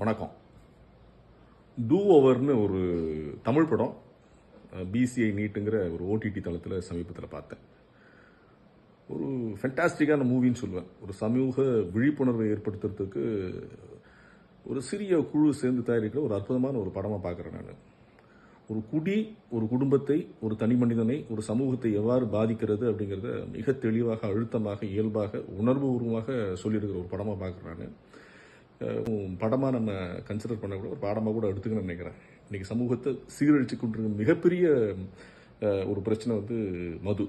வணக்கம். டூ ஓவர்னு ஒரு தமிழ் படம் பிசிஐ நீட்டுங்கிற ஒரு ஓடிடி தளத்தில் சமீபத்தில் பார்த்தேன். ஒரு ஃபென்டாஸ்டிக்கான மூவின்னு சொல்லுவேன். ஒரு சமூக விழிப்புணர்வை ஏற்படுத்துறதுக்கு ஒரு சிறிய குழு சேர்ந்து தயாரிக்கிற ஒரு அற்புதமான ஒரு படமாக பார்க்குறேன் நான். ஒரு குடி ஒரு குடும்பத்தை, ஒரு தனி மனிதனை, ஒரு சமூகத்தை எவ்வாறு பாதிக்கிறது அப்படிங்கிறத மிக தெளிவாக, அழுத்தமாக, இயல்பாக, உணர்வுபூர்வமாக சொல்லியிருக்கிற ஒரு படமாக பார்க்குறேன் நான். படமாக நம்ம கன்சிடர் பண்ணக்கூட ஒரு பாடமாக கூட எடுத்துக்கணும்னு நினைக்கிறேன். இன்றைக்கி சமூகத்தை சீரழிச்சு கொண்டிருக்க மிகப்பெரிய ஒரு பிரச்சனை மது,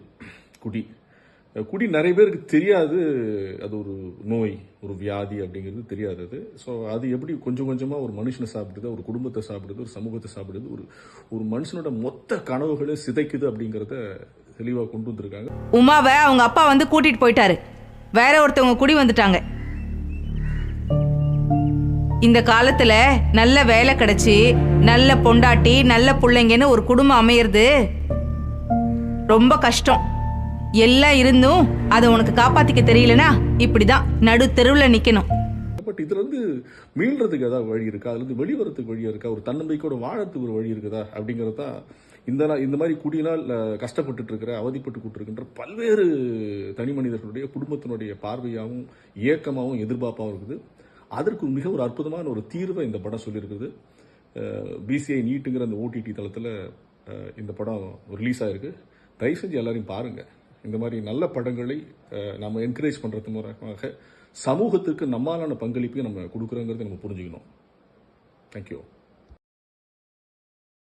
குடி. குடி நிறைய பேருக்கு தெரியாது, அது ஒரு நோய், ஒரு வியாதி அப்படிங்கிறது தெரியாது அது. ஸோ அது எப்படி கொஞ்சம் கொஞ்சமாக ஒரு மனுஷனை சாப்பிடுது, ஒரு குடும்பத்தை சாப்பிடுது, ஒரு சமூகத்தை சாப்பிடுது, ஒரு மனுஷனோட மொத்த கனவுகளை சிதைக்குது அப்படிங்கிறத தெளிவாக கொண்டு வந்திருக்காங்க. உமாவை அவங்க அப்பா கூட்டிட்டு போயிட்டாரு. வேற ஒருத்தவங்க குடி வந்துட்டாங்க. இந்த காலத்துல நல்ல வேலை கிடைச்சி, நல்ல பொண்டாட்டி, நல்ல பிள்ளைங்கன்னு ஒரு குடும்பம் அமையிறது ரொம்ப கஷ்டம். எல்லாம் இருந்தும் அதை உனக்கு காப்பாத்திக்க தெரியலனா இப்படிதான் நடு தெருவில் நிக்கணும். பட் இதுல மீள்றதுக்கு ஏதாவது வழி இருக்கா? அதுல இருந்து வெளிவரத்துக்கு வழியா இருக்கா? ஒரு தன்னம்பிக்கையோட வாழறதுக்கு ஒரு வழி இருக்குதா அப்படிங்கறதா இந்த மாதிரி குடியினால் கஷ்டப்பட்டு இருக்கிற, அவதிப்பட்டு இருக்கின்ற பல்வேறு தனி மனிதர்களுடைய குடும்பத்தினுடைய பார்வையாகவும் இயக்கமாகவும் எதிர்பார்ப்பாகவும் இருக்குது. அதற்கு மிக ஒரு அற்புதமான ஒரு தீர்வை இந்த படம் சொல்லியிருக்குது. பிசிஐ நீட்டுங்கிற அந்த ஓடிடி தளத்தில் இந்த படம் ரிலீஸ் ஆகிருக்கு. தயவு செஞ்சு எல்லாரையும் பாருங்கள். இந்த மாதிரி நல்ல படங்களை நம்ம என்கரேஜ் பண்ணுறது மூலமாக சமூகத்துக்கு நம்மளான பங்களிப்பையும் நம்ம கொடுக்குறோங்கிறத நம்ம புரிஞ்சுக்கணும். தேங்க்யூ.